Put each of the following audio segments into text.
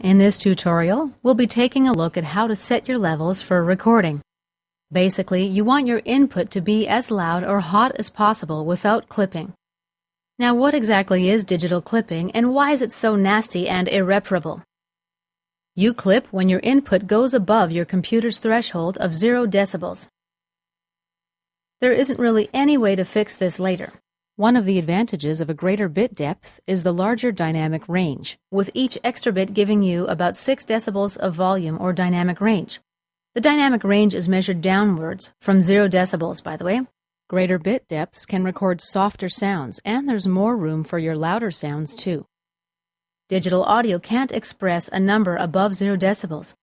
In this tutorial, we'll be taking a look at how to set your levels for recording. Basically, you want your input to be as loud or hot as possible without clipping. Now, what exactly is digital clipping and why is it so nasty and irreparable? You clip when your input goes above your computer's threshold of 0 decibels. There isn't really any way to fix this later. One of the advantages of a greater bit depth is the larger dynamic range, with each extra bit giving you about 6 decibels of volume or dynamic range. The dynamic range is measured downwards from 0 decibels, by the way. Greater bit depths can record softer sounds, and there's more room for your louder sounds too. Digital audio can't express a number above 0 decibels.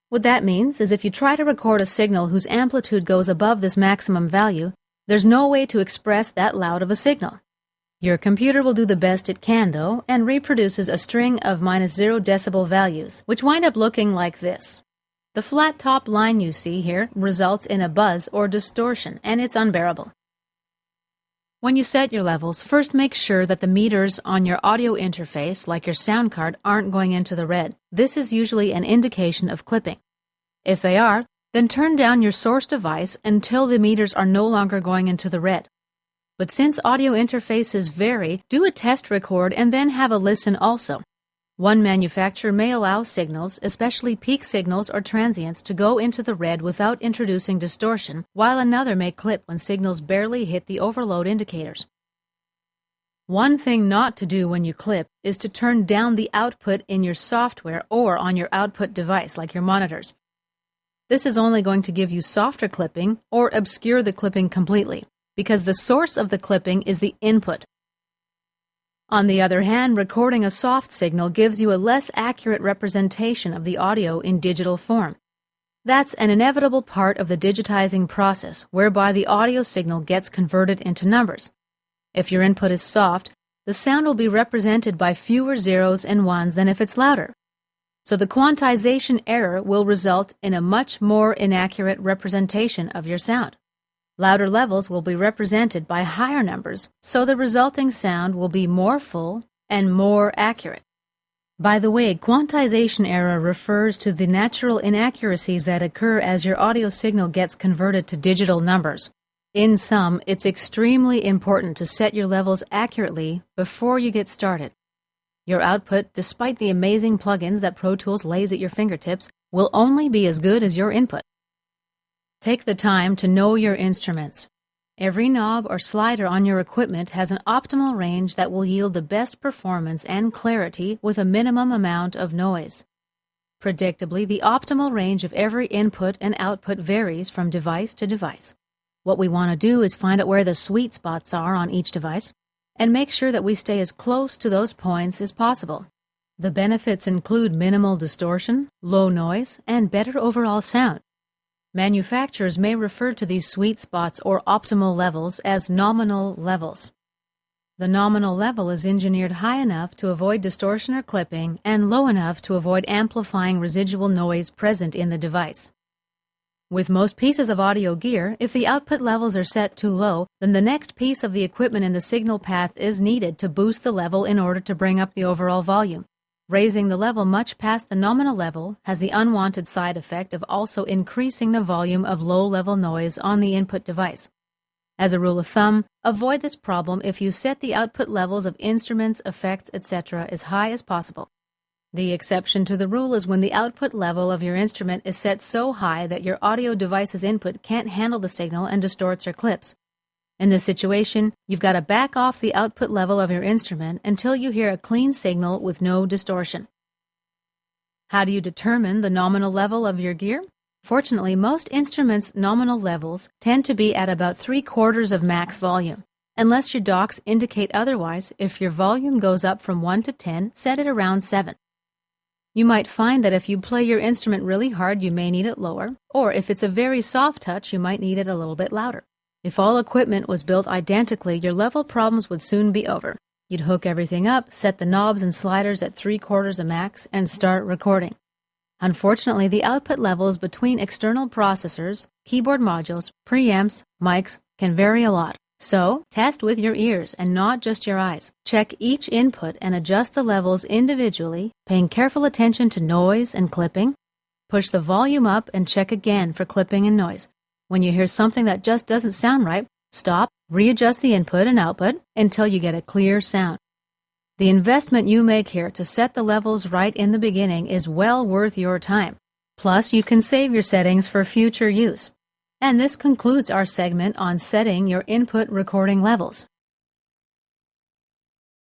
What that means is if you try to record a signal whose amplitude goes above this maximum value, there's no way to express that loud of a signal. Your computer will do the best it can, though, and reproduces a string of -0 decibel values, which wind up looking like this. The flat top line you see here results in a buzz or distortion, and it's unbearable. When you set your levels, first make sure that the meters on your audio interface, like your sound card, aren't going into the red. This is usually an indication of clipping. If they are, then turn down your source device until the meters are no longer going into the red. But since audio interfaces vary, do a test record and then have a listen also. One manufacturer may allow signals, especially peak signals or transients, to go into the red without introducing distortion, while another may clip when signals barely hit the overload indicators. One thing not to do when you clip is to turn down the output in your software or on your output device, like your monitors. This is only going to give you softer clipping or obscure the clipping completely, because the source of the clipping is the input. On the other hand, recording a soft signal gives you a less accurate representation of the audio in digital form. That's an inevitable part of the digitizing process, whereby the audio signal gets converted into numbers. If your input is soft, the sound will be represented by fewer zeros and ones than if it's louder. So the quantization error will result in a much more inaccurate representation of your sound. Louder levels will be represented by higher numbers, so the resulting sound will be more full and more accurate. By the way, quantization error refers to the natural inaccuracies that occur as your audio signal gets converted to digital numbers. In sum, it's extremely important to set your levels accurately before you get started. Your output, despite the amazing plugins that Pro Tools lays at your fingertips, will only be as good as your input. Take the time to know your instruments. Every knob or slider on your equipment has an optimal range that will yield the best performance and clarity with a minimum amount of noise. Predictably, the optimal range of every input and output varies from device to device. What we want to do is find out where the sweet spots are on each device, and make sure that we stay as close to those points as possible. The benefits include minimal distortion, low noise, and better overall sound. Manufacturers may refer to these sweet spots or optimal levels as nominal levels. The nominal level is engineered high enough to avoid distortion or clipping and low enough to avoid amplifying residual noise present in the device. With most pieces of audio gear, if the output levels are set too low, then the next piece of the equipment in the signal path is needed to boost the level in order to bring up the overall volume. Raising the level much past the nominal level has the unwanted side effect of also increasing the volume of low-level noise on the input device. As a rule of thumb, avoid this problem if you set the output levels of instruments, effects, etc. as high as possible. The exception to the rule is when the output level of your instrument is set so high that your audio device's input can't handle the signal and distorts or clips. In this situation, you've got to back off the output level of your instrument until you hear a clean signal with no distortion. How do you determine the nominal level of your gear? Fortunately, most instruments' nominal levels tend to be at about 3/4 of max volume. Unless your docs indicate otherwise, if your volume goes up from 1 to 10, set it around 7. You might find that if you play your instrument really hard, you may need it lower, or if it's a very soft touch, you might need it a little bit louder. If all equipment was built identically, your level problems would soon be over. You'd hook everything up, set the knobs and sliders at 3/4 of max, and start recording. Unfortunately, the output levels between external processors, keyboard modules, preamps, mics can vary a lot. So, test with your ears and not just your eyes. Check each input and adjust the levels individually, paying careful attention to noise and clipping. Push the volume up and check again for clipping and noise. When you hear something that just doesn't sound right, stop, readjust the input and output until you get a clear sound. The investment you make here to set the levels right in the beginning is well worth your time. Plus, you can save your settings for future use. And this concludes our segment on setting your input recording levels.